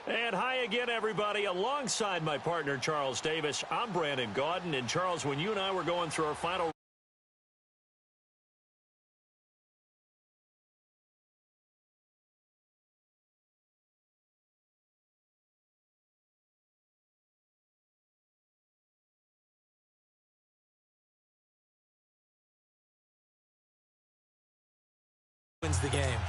And hi again, everybody. Alongside my partner, Charles Davis, I'm Brandon Gaudin. And, Charles, when you and I were going through our final wins the game.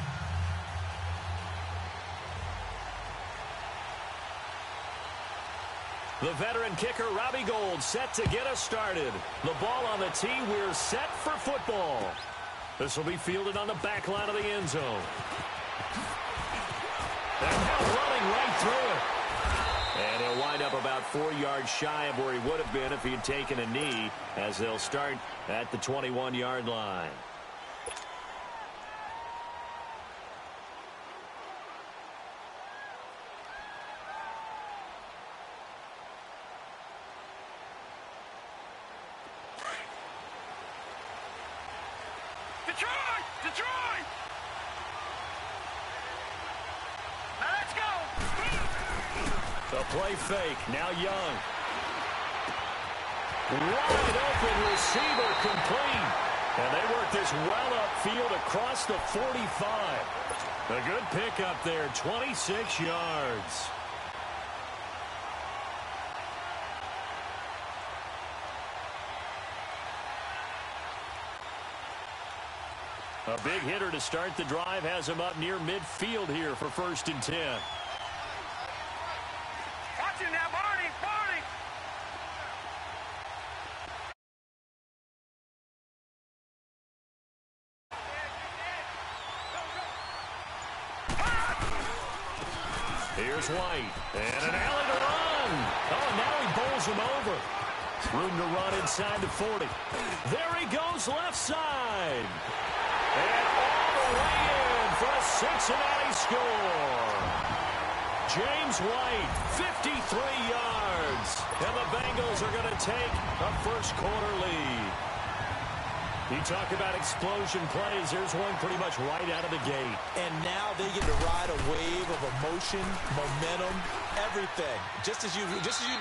The veteran kicker, Robbie Gould, set to get us started. The ball on the tee. We're set for football. This will be fielded on the back line of the end zone. And now running right through it. And he'll wind up about 4 yards shy of where he would have been if he had taken a knee, as they'll start at the 21-yard line. Detroit! Now let's go! The play fake, now Young. Wide open receiver complete. And they work this well upfield across the 45. A good pickup there, 26 yards. A big hitter to start the drive has him up near midfield here for 1st and 10. Watch him now, Barney! Barney! Here's White. And an alley to run. Oh, now he bowls him over. Room to run inside the 40. There he goes left side. And all the way in for a Cincinnati score. James White, 53 yards. And the Bengals are going to take a first-quarter lead. You talk about explosion plays. There's one pretty much right out of the gate. And now they get to ride a wave of emotion, momentum, everything. Just as you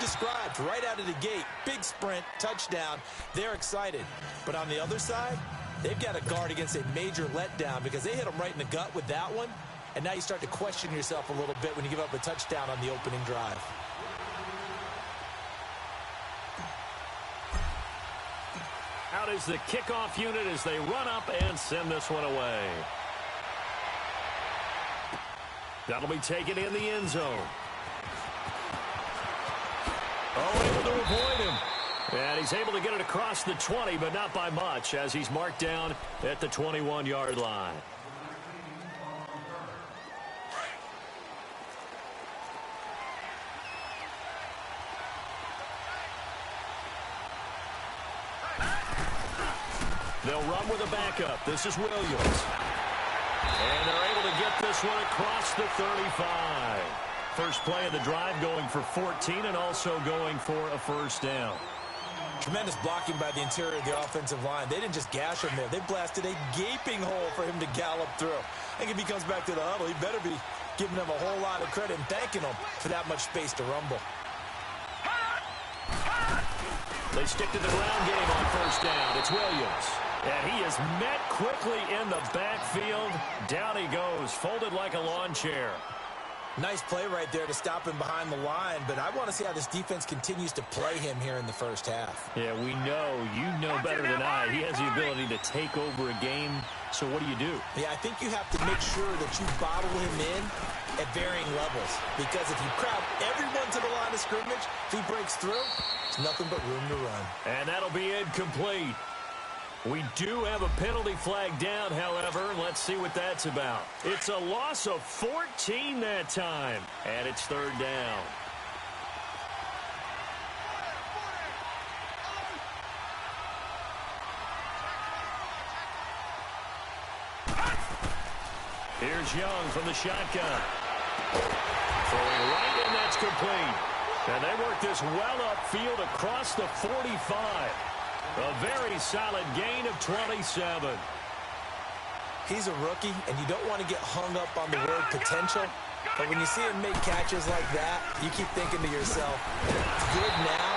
described, right out of the gate, big sprint, touchdown. They're excited. But on the other side, they've got to guard against a major letdown because they hit them right in the gut with that one. And now you start to question yourself a little bit when you give up a touchdown on the opening drive. Out is the kickoff unit as they run up and send this one away. That'll be taken in the end zone. Oh, able to avoid him. And he's able to get it across the 20, but not by much, as he's marked down at the 21-yard line. They'll run with a backup. This is Williams. And they're able to get this one across the 35. First play of the drive going for 14 and also going for a first down. Tremendous blocking by the interior of the offensive line. They didn't just gash him there. They blasted a gaping hole for him to gallop through. I think if he comes back to the huddle, he better be giving them a whole lot of credit and thanking them for that much space to rumble. They stick to the ground game on first down. It's Williams. And he is met quickly in the backfield. Down he goes, folded like a lawn chair. Nice play right there to stop him behind the line, but I want to see how this defense continues to play him here in the first half. Yeah, we know. You know better than I. He has the ability to take over a game. So what do you do? Yeah, I think you have to make sure that you bottle him in at varying levels. Because if you crowd everyone to the line of scrimmage, if he breaks through, it's nothing but room to run. And that'll be incomplete. We do have a penalty flag down, however. Let's see what that's about. It's a loss of 14 that time, and it's third down. Here's Young from the shotgun. Throwing right, and that's complete. And they work this well upfield across the 45. A very solid gain of 27. He's a rookie, and you don't want to get hung up on the word potential. But when you see him make catches like that, you keep thinking to yourself, it's good now.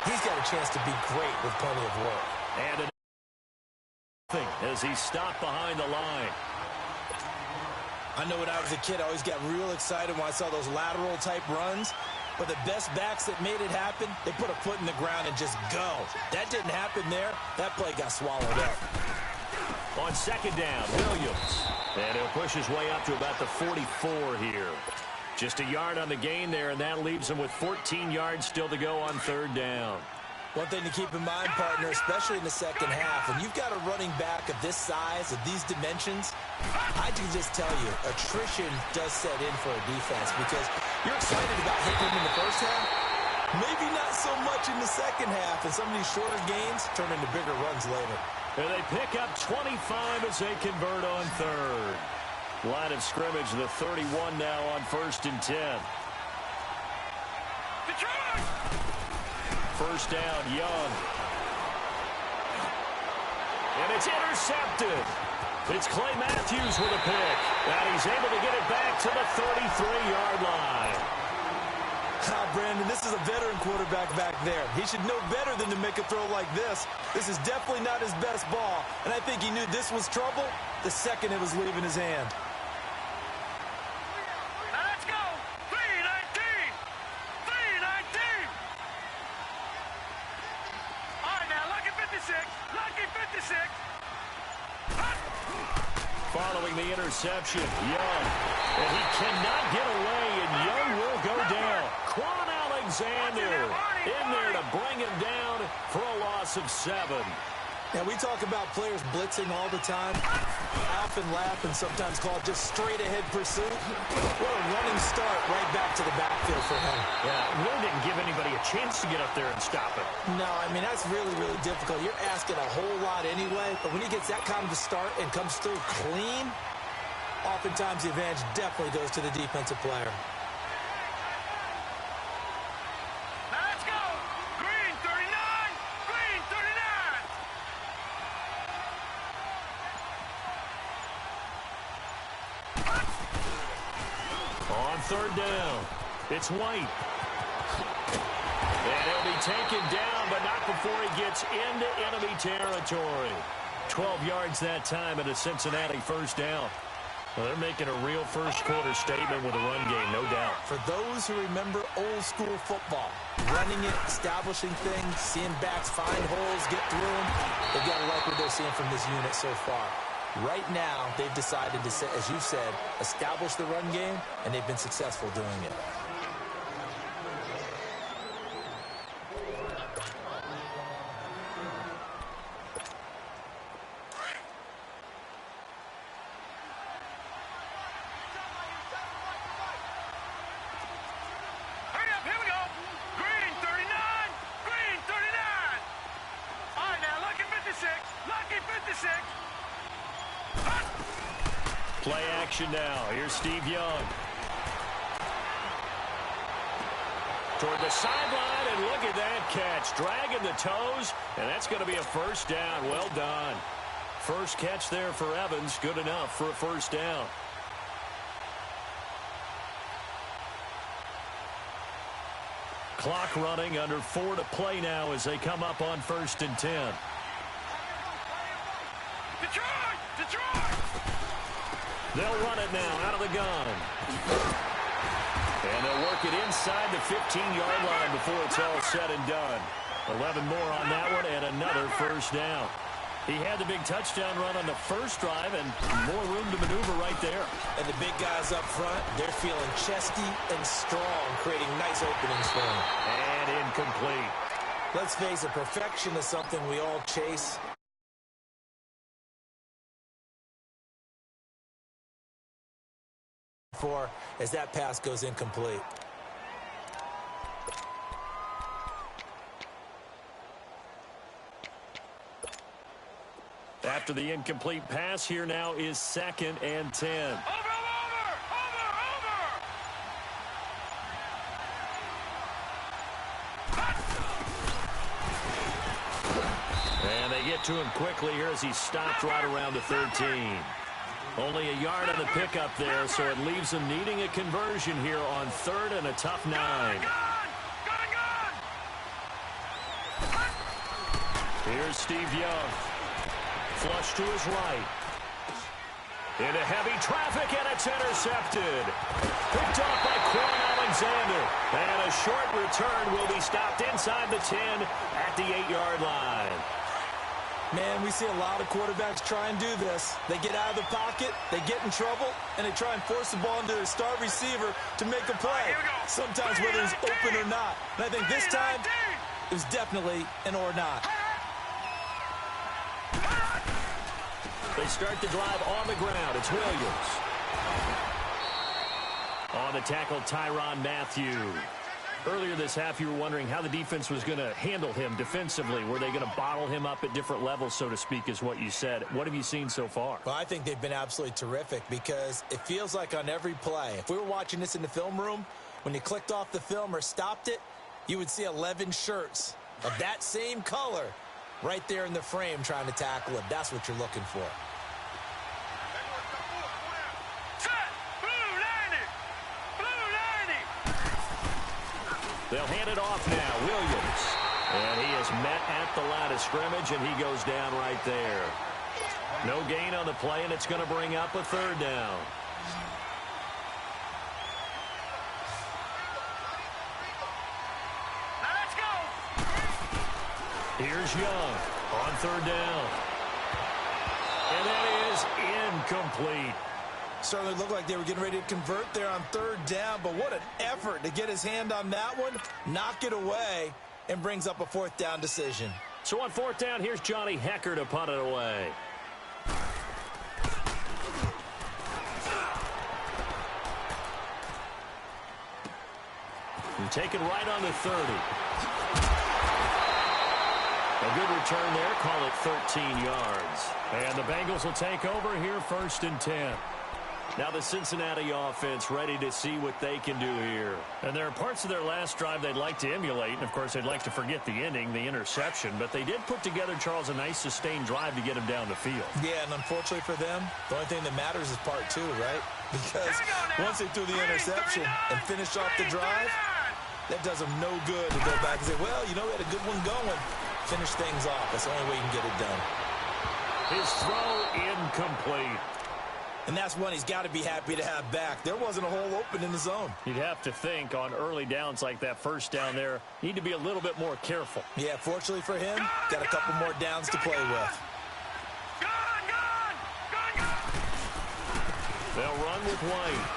He's got a chance to be great with plenty of work. And as he stopped behind the line. I know when I was a kid, I always got real excited when I saw those lateral type runs. But the best backs that made it happen, they put a foot in the ground and just go. That didn't happen there. That play got swallowed up. On second down, Williams. And he'll push his way up to about the 44 here. Just a yard on the gain there, and that leaves him with 14 yards still to go on third down. One thing to keep in mind, partner, especially in the second half, when you've got a running back of this size, of these dimensions, I can just tell you, attrition does set in for a defense because you're excited about hitting him in the first half, maybe not so much in the second half, and some of these shorter gains turn into bigger runs later. And they pick up 25 as they convert on third. Line of scrimmage, the 31 now on 1st and 10. Detroit! First down, Young. And it's intercepted. It's Clay Matthews with a pick. And he's able to get it back to the 33-yard line. Brandon, this is a veteran quarterback back there. He should know better than to make a throw like this. This is definitely not his best ball. And I think he knew this was trouble the second it was leaving his hand. Now let's go. 3-19. 3-19. All right, now, lucky 56. Lucky 56. Following the interception, Young. And he cannot get away, and Young will go down. Quan Alexander in there to bring him down for a loss of 7. Now, we talk about players blitzing all the time. I often laugh and sometimes call it just straight-ahead pursuit. What a running start right back to the backfield for him. Yeah, really didn't give anybody a chance to get up there and stop it. No, I mean, that's really, really difficult. You're asking a whole lot anyway, but when he gets that kind of a start and comes through clean, oftentimes the advantage definitely goes to the defensive player. Now let's go. Green 39. Green 39. On third down, it's White. And he'll be taken down, but not before he gets into enemy territory. 12 yards that time at a Cincinnati first down. Well, they're making a real first-quarter statement with a run game, no doubt. For those who remember old-school football, running it, establishing things, seeing backs find holes, get through them, they've got to like what they're seeing from this unit so far. Right now, they've decided to, as you said, establish the run game, and they've been successful doing it. Hurry up, here we go. Green 39. Green 39. All right, now, lucky 56. Lucky 56. Play action now. Here's Steve Young. Toward the sideline, and look at that catch. Dragging the toes, and that's going to be a first down. Well done. First catch there for Evans. Good enough for a first down. Clock running, under 4 to play now as they come up on 1st and 10. Detroit! Detroit! They'll run it now out of the gun. And they'll work it inside the 15-yard line before it's all said and done. 11 more on that one and another first down. He had the big touchdown run on the first drive and more room to maneuver right there. And the big guys up front, they're feeling chesty and strong, creating nice openings for him. And incomplete. Let's face it, perfection is something we all chase. For as that pass goes incomplete. After the incomplete pass, here now is 2nd and 10. Over! And they get to him quickly here as he stopped right around the 13. Only a yard on the pickup there, so it leaves them needing a conversion here on 3rd and a tough 9. Here's Steve Young. Flush to his right. Into heavy traffic, and it's intercepted. Picked off by Quan Alexander. And a short return will be stopped inside the 10 at the 8-yard line. Man, we see a lot of quarterbacks try and do this. They get out of the pocket, they get in trouble, and they try and force the ball into their star receiver to make a play. Sometimes whether it's open or not. And I think this time, it was definitely an or not. They start the drive on the ground. It's Williams. On the tackle, Tyrann Mathieu. Earlier this half, you were wondering how the defense was going to handle him defensively. Were they going to bottle him up at different levels, so to speak, is what you said. What have you seen so far? Well, I think they've been absolutely terrific because it feels like on every play, if we were watching this in the film room, when you clicked off the film or stopped it, you would see 11 shirts of that same color right there in the frame trying to tackle him. That's what you're looking for. They'll hand it off now. Williams. And he is met at the line of scrimmage, and he goes down right there. No gain on the play, and it's going to bring up a 3rd down. Now let's go. Here's Young on 3rd down. And that is incomplete. Certainly looked like they were getting ready to convert there on 3rd down, but what an effort to get his hand on that one, knock it away, and brings up a 4th down decision. So on 4th down, here's Johnny Hekker to punt it away. And taken right on the 30. A good return there, call it 13 yards. And the Bengals will take over here 1st and 10. Now the Cincinnati offense ready to see what they can do here. And there are parts of their last drive they'd like to emulate. And, of course, they'd like to forget the ending, the interception. But they did put together, Charles, a nice sustained drive to get him down the field. Yeah, and unfortunately for them, the only thing that matters is part 2, right? Because once they threw the interception and finished off the drive, that does them no good to go back and say, well, you know, we had a good one going. Finish things off. That's the only way you can get it done. His throw incomplete. And that's one he's got to be happy to have back. There wasn't a hole open in the zone. You'd have to think on early downs like that 1st down there, need to be a little bit more careful. Yeah, fortunately for him, got a couple more downs to play with. They'll run with White.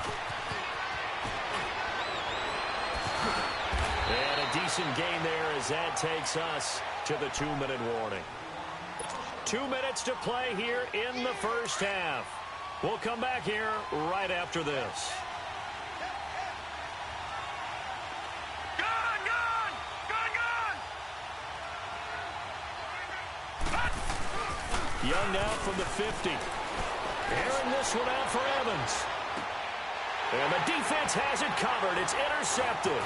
And a decent gain there as that takes us to the 2-minute warning. 2 minutes to play here in the 1st half. We'll come back here right after this. Young now from the 50. Airing this one out for Evans. And the defense has it covered. It's intercepted.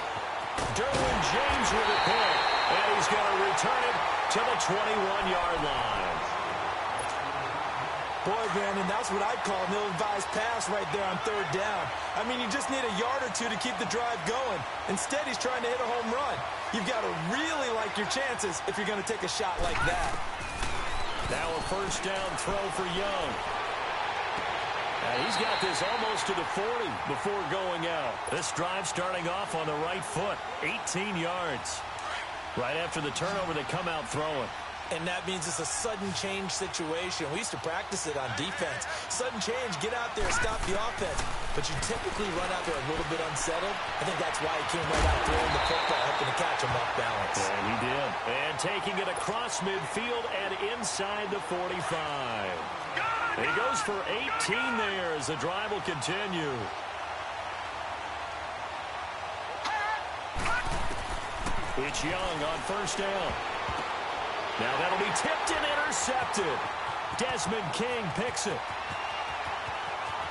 Derwin James with a pick. And he's going to return it to the 21-yard line. Boy, Brandon, that's what I'd call an ill-advised pass right there on 3rd down. I mean, you just need a yard or 2 to keep the drive going. Instead, he's trying to hit a home run. You've got to really like your chances if you're going to take a shot like that. Now a 1st down throw for Young. And he's got this almost to the 40 before going out. This drive starting off on the right foot, 18 yards. Right after the turnover, they come out throwing. And that means it's a sudden change situation. We used to practice it on defense. Sudden change, get out there, stop the offense. But you typically run out there a little bit unsettled. I think that's why he came right out throwing the football, hoping to catch him off balance. And he did. And taking it across midfield and inside the 45. He goes for 18 there as the drive will continue. It's Young on 1st down. Now that'll be tipped and intercepted. Desmond King picks it.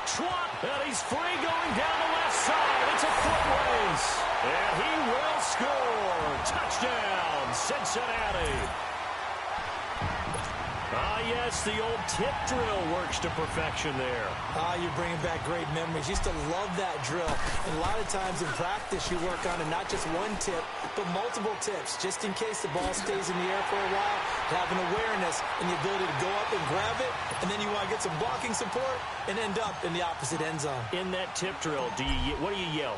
Schwab, and he's free going down the left side. It's a foot race. And he will score. Touchdown, Cincinnati. Ah, yes, the old tip drill works to perfection there. You're bringing back great memories. Used to love that drill. And a lot of times in practice, you work on it, not just one tip, but multiple tips, just in case the ball stays in the air for a while, having awareness and the ability to go up and grab it, and then you want to get some blocking support and end up in the opposite end zone. In that tip drill, what do you yell?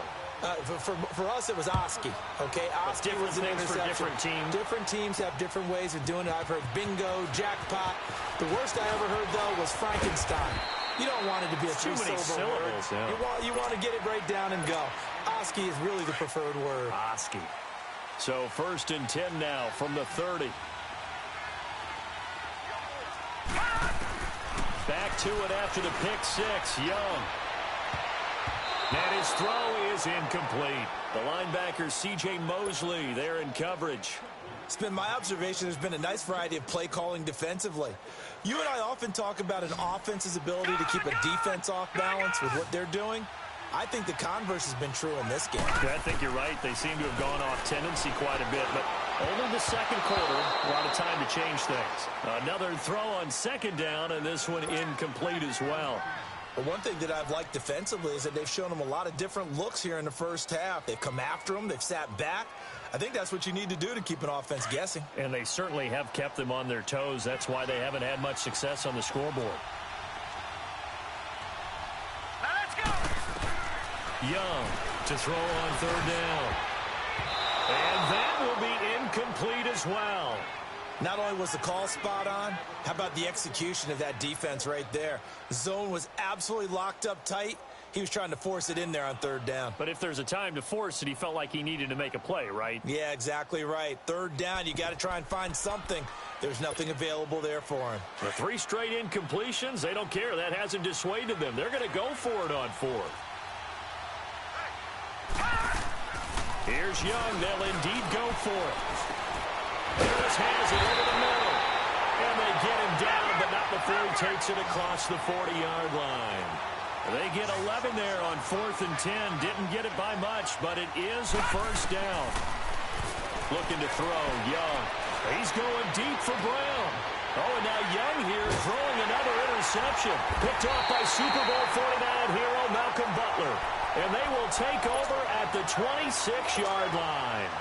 For us, it was Oski, okay? Oski was an interception. For different teams. Different teams have different ways of doing it. I've heard bingo, jackpot. The worst I ever heard, though, was Frankenstein. You don't want it to be a three-syllable word. Yeah. You want to get it right down and go. Oski is really the preferred word. Oski. So 1st and 10 now from the 30. Back to it after the pick six. Young. And his throw is incomplete. The linebacker, C.J. Mosley, there in coverage. It's been my observation there's been a nice variety of play calling defensively. You and I often talk about an offense's ability to keep a defense off balance with what they're doing. I think the converse has been true in this game. Yeah, I think you're right. They seem to have gone off tendency quite a bit, but only the second quarter, a lot of time to change things. Another throw on 2nd down, and this one incomplete as well. But one thing that I've liked defensively is that they've shown them a lot of different looks here in the first half. They've come after them. They've sat back. I think that's what you need to do to keep an offense guessing. And they certainly have kept them on their toes. That's why they haven't had much success on the scoreboard. Now let's go. Young to throw on 3rd down. And that will be incomplete as well. Not only was the call spot on, how about the execution of that defense right there? The zone was absolutely locked up tight. He was trying to force it in there on 3rd down. But if there's a time to force it, he felt like he needed to make a play, right? Yeah, exactly right. 3rd down, you got to try and find something. There's nothing available there for him. The 3 straight incompletions, they don't care. That hasn't dissuaded them. They're going to go for it on 4th. Here's Young. They'll indeed go for it. Harris has it over the middle. And they get him down, but not before he takes it across the 40-yard line. They get 11 there on 4th and 10. Didn't get it by much, but it is a 1st down. Looking to throw, Young. He's going deep for Brown. Oh, and now Young here throwing another interception. Picked off by Super Bowl 49 hero Malcolm Butler. And they will take over at the 26-yard line.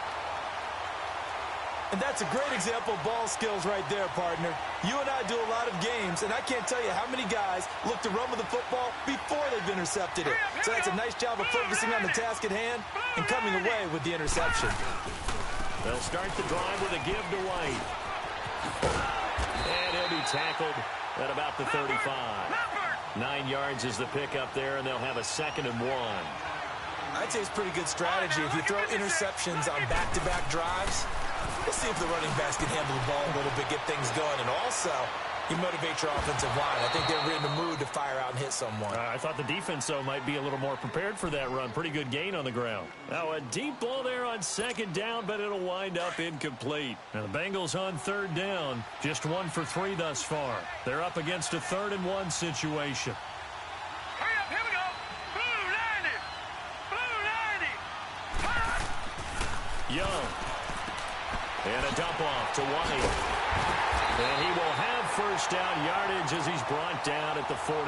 And that's a great example of ball skills right there, partner. You and I do a lot of games, and I can't tell you how many guys look to run with the football before they've intercepted it. So that's a nice job of focusing on the task at hand and coming away with the interception. They'll start the drive with a give to White. And he'll be tackled at about the 35. 9 yards is the pickup there, and they'll have a 2nd and 1. I'd say it's pretty good strategy. If you throw interceptions on back-to-back drives, let's see if the running backs can handle the ball a little bit, get things going, and also you motivate your offensive line. I think they're in the mood to fire out and hit someone. I thought the defense, though, might be a little more prepared for that run. Pretty good gain on the ground. Now a deep ball there on 2nd down, but it'll wind up incomplete. Now the Bengals on 3rd down, just 1 for 3 thus far. They're up against a 3rd and 1 situation. Hurry up, here we go. Blue 90. Blue 90. Young. And a dump off to White. And he will have 1st down yardage as he's brought down at the 41.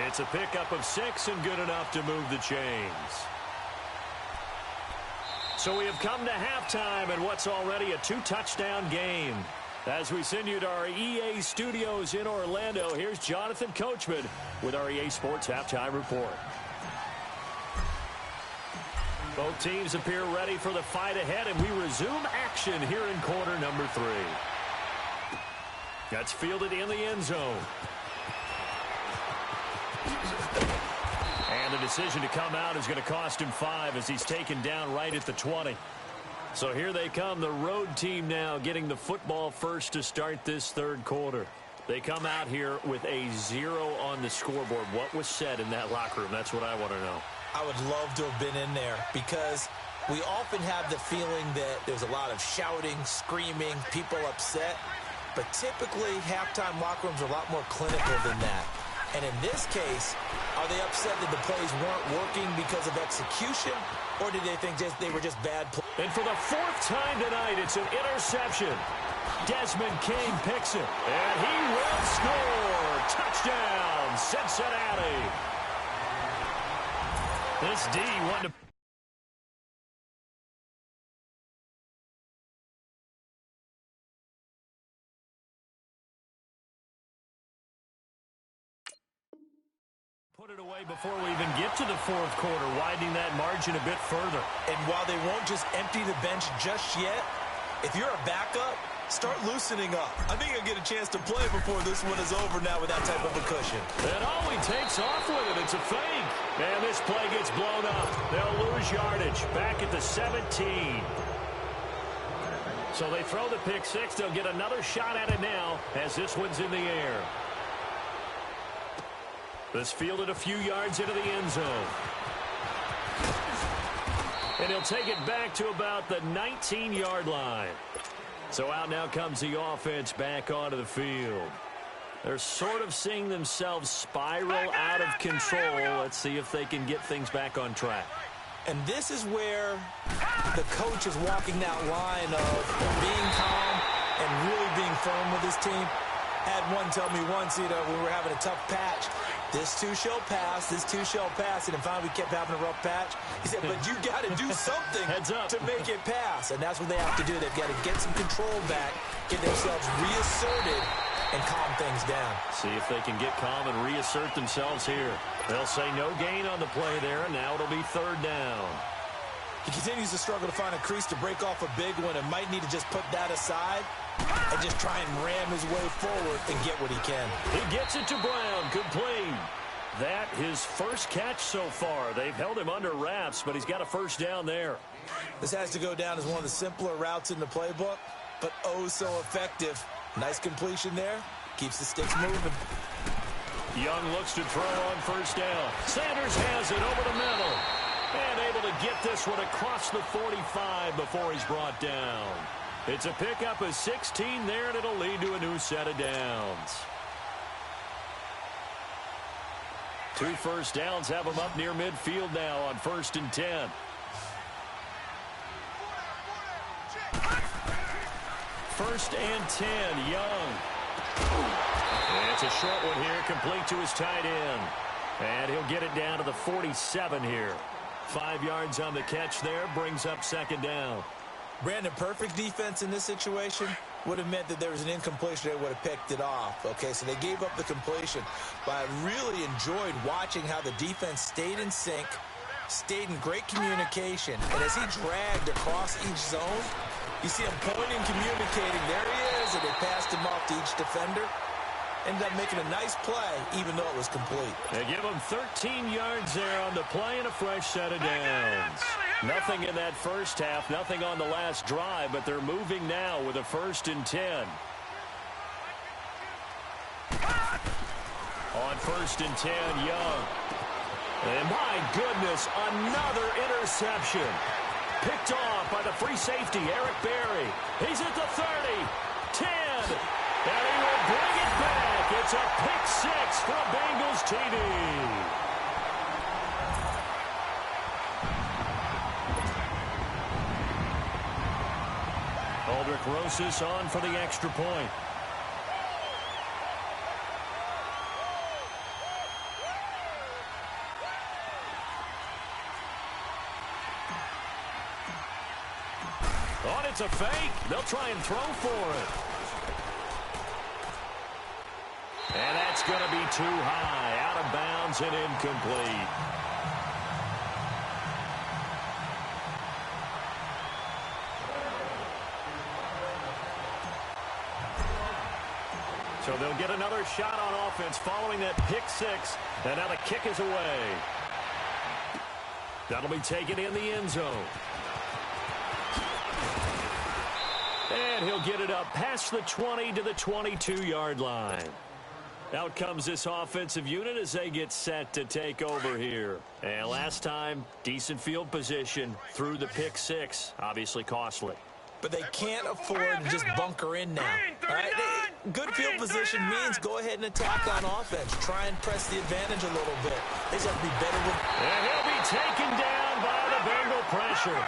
It's a pickup of 6 and good enough to move the chains. So we have come to halftime in what's already a 2-touchdown game. As we send you to our EA studios in Orlando, here's Jonathan Coachman with our EA Sports Halftime Report. Both teams appear ready for the fight ahead, and we resume action here in quarter number 3. That's fielded in the end zone. And the decision to come out is going to cost him 5 as he's taken down right at the 20. So here they come, the road team now getting the football first to start this 3rd quarter. They come out here with a 0 on the scoreboard. What was said in that locker room? That's what I want to know. I would love to have been in there because we often have the feeling that there's a lot of shouting, screaming, people upset. But typically, halftime locker rooms are a lot more clinical than that. And in this case, are they upset that the plays weren't working because of execution? Or did they think they were just bad plays? And for the 4th time tonight, it's an interception. Desmond King picks it, and he will score. Touchdown, Cincinnati. This D wanted to... put it away before we even get to the fourth quarter, widening that margin a bit further. And while they won't just empty the bench just yet, if you're a backup, start loosening up. I think you'll get a chance to play before this one is over now with that type of a cushion. And oh, he takes off with it. It's a fake. And this play gets blown up. They'll lose yardage back at the 17. So they throw the pick six. They'll get another shot at it now as this one's in the air. This fielded a few yards into the end zone. And he'll take it back to about the 19-yard line. So out now comes the offense back onto the field. They're sort of seeing themselves spiral out of control. Let's see if they can get things back on track. And this is where the coach is walking that line of being calm and really being firm with his team. Had one tell me once, when we were having a tough patch, this too shall pass, this too shall pass. And finally we kept having a rough patch. He said, but you got to do something Heads up. to make it pass. And that's what they have to do. They've got to get some control back, get themselves reasserted, and calm things down. See if they can get calm and reassert themselves here. They'll say no gain on the play there, and now it'll be third down. He continues to struggle to find a crease to break off a big one and might need to just put that aside and just try and ram his way forward and get what he can. He gets it to Brown, complete. That his first catch so far. They've held him under wraps, but he's got a first down there. This has to go down as one of the simpler routes in the playbook, but oh so effective. Nice completion there. Keeps the sticks moving. Young looks to throw on first down. Sanders has it over the middle. And able to get this one across the 45 before he's brought down. It's a pickup of 16 there, and it'll lead to a new set of downs. 2 first downs have him up near midfield now on 1st and 10. First and 10, Young. And it's a short one here, complete to his tight end. And he'll get it down to the 47 here. 5 yards on the catch there, brings up second down. Brandon, perfect defense in this situation would have meant that there was an incompletion. They would have picked it off. Okay, so they gave up the completion. But I really enjoyed watching how the defense stayed in sync, stayed in great communication. And as he dragged across each zone, you see him pointing, communicating. There he is, and they passed him off to each defender. Ended up making a nice play, even though it was complete. They give him 13 yards there on the play and a fresh set of downs. Nothing in that first half, nothing on the last drive, but they're moving now with a 1st and 10. On 1st and 10, Young. And my goodness, another interception. Picked off by the free safety, Eric Berry. He's at the 30, 10, and he will bring it back. It's a pick six for a Bengals TD. Aldrich Rosas on for the extra point. Oh, it's a fake. They'll try and throw for it. And that's going to be too high, out of bounds and incomplete. So they'll get another shot on offense following that pick six. And now the kick is away. That'll be taken in the end zone. And he'll get it up past the 20 to the 22-yard line. Out comes this offensive unit as they get set to take over here. And last time, decent field position through the pick six. Obviously costly. But they can't afford to just bunker in now. All right? Good field position means go ahead and attack on offense. Try and press the advantage a little bit. They just have to be better with... And he'll be taken down by the Bengal pressure.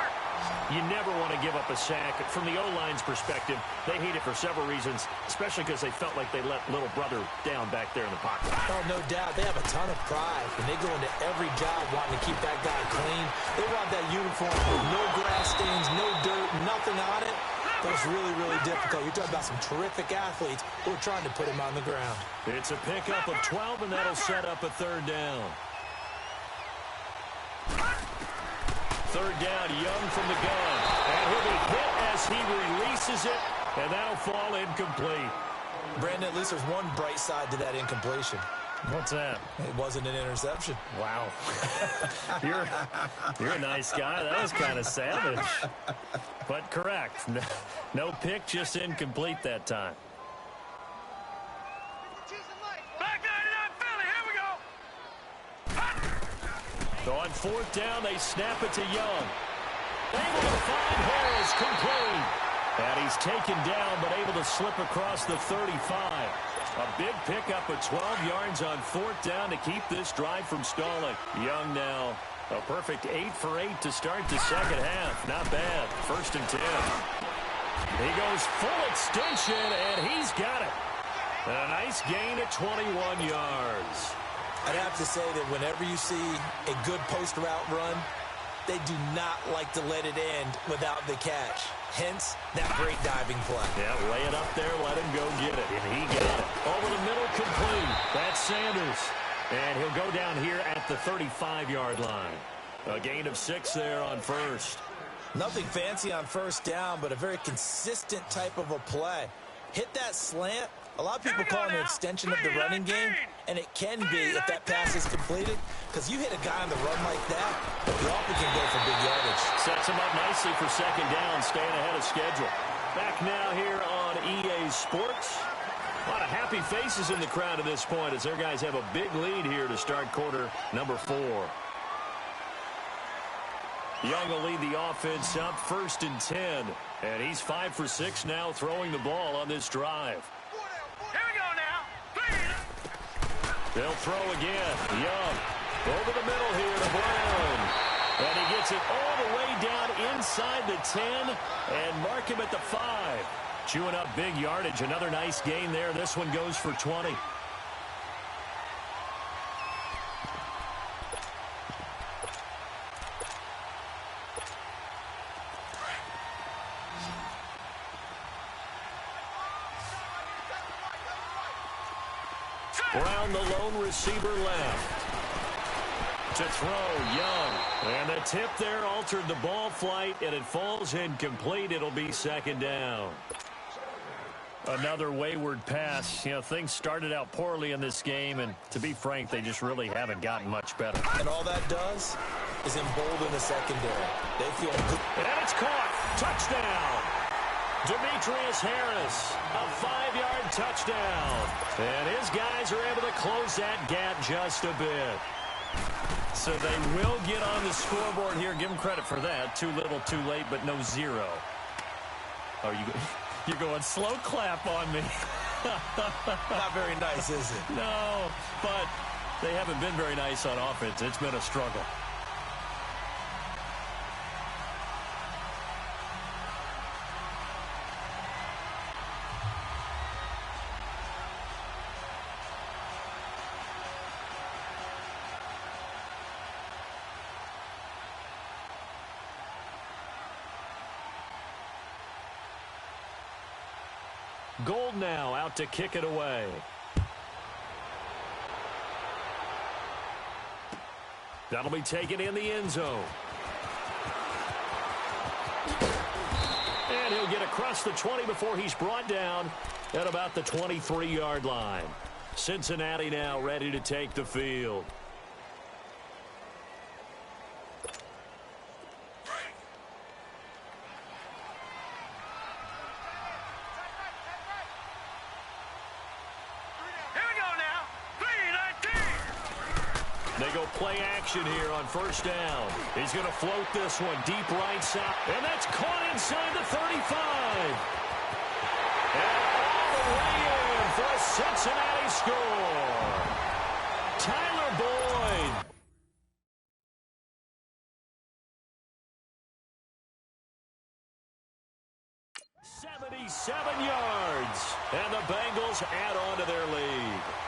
You never want to give up a sack. From the O-line's perspective, they hate it for several reasons, especially because they felt like they let little brother down back there in the pocket. Oh, no doubt. They have a ton of pride, and they go into every job wanting to keep that guy clean. They want that uniform with no grass stains, no dirt, nothing on it. But it's really, really difficult. You're talking about some terrific athletes who are trying to put him on the ground. It's a pickup of 12, and that'll set up a third down. Third down, Young from the gun. And he'll be hit as he releases it, and that'll fall incomplete. Brandon, at least there's one bright side to that incompletion. What's that? It wasn't an interception. Wow. You're a nice guy. That was kind of savage. But correct. No pick, just incomplete that time. Back 99 Philly, here we go. So on fourth down, they snap it to Young. Able to find Harris, complete. And he's taken down, but able to slip across the 35. A big pickup of 12 yards on fourth down to keep this drive from stalling. Young now, a perfect 8 for 8 to start the second half. Not bad. First and 10. He goes full extension, and he's got it. A nice gain of 21 yards. I'd have to say that whenever you see a good post route run, they do not like to let it end without the catch. Hence, that great diving play. Yeah, lay it up there, let him go get it. And he got it. Over the middle, complete. That's Sanders. And he'll go down here at the 35-yard line. A gain of 6 there on first. Nothing fancy on first down, but a very consistent type of a play. Hit that slant. A lot of people call it an extension of the running game, and it can be if that pass is completed, because you hit a guy on the run like that, you often can go for big yardage. Sets him up nicely for second down, staying ahead of schedule. Back now here on EA Sports. A lot of happy faces in the crowd at this point as their guys have a big lead here to start quarter number 4. Young will lead the offense up first and 10, and he's 5 for 6 now throwing the ball on this drive. Here we go now. They'll throw again. Young over the middle here to Brown. And he gets it all the way down inside the 10 and mark him at the 5. Chewing up big yardage. Another nice gain there. This one goes for 20. Brown, the lone receiver, left. To throw, Young. And the tip there altered the ball flight, and it falls incomplete. It'll be second down. Another wayward pass. You know, things started out poorly in this game, and to be frank, they just really haven't gotten much better. And all that does is embolden the secondary. They feel good. And it's caught. Touchdown. Demetrius Harris, a 5-yard touchdown. And his guys are able to close that gap just a bit. So they will get on the scoreboard here. Give them credit for that. Too little, too late, but no 0. Oh, you're going slow clap on me. Not very nice, is it? No, but they haven't been very nice on offense. It's been a struggle. Gold now out to kick it away. That'll be taken in the end zone. And he'll get across the 20 before he's brought down at about the 23-yard line. Cincinnati now ready to take the field. They go play action here on first down. He's going to float this one deep right side. And that's caught inside the 35. And all the way in for a Cincinnati score. Tyler Boyd. 77 yards. And the Bengals add on to their lead.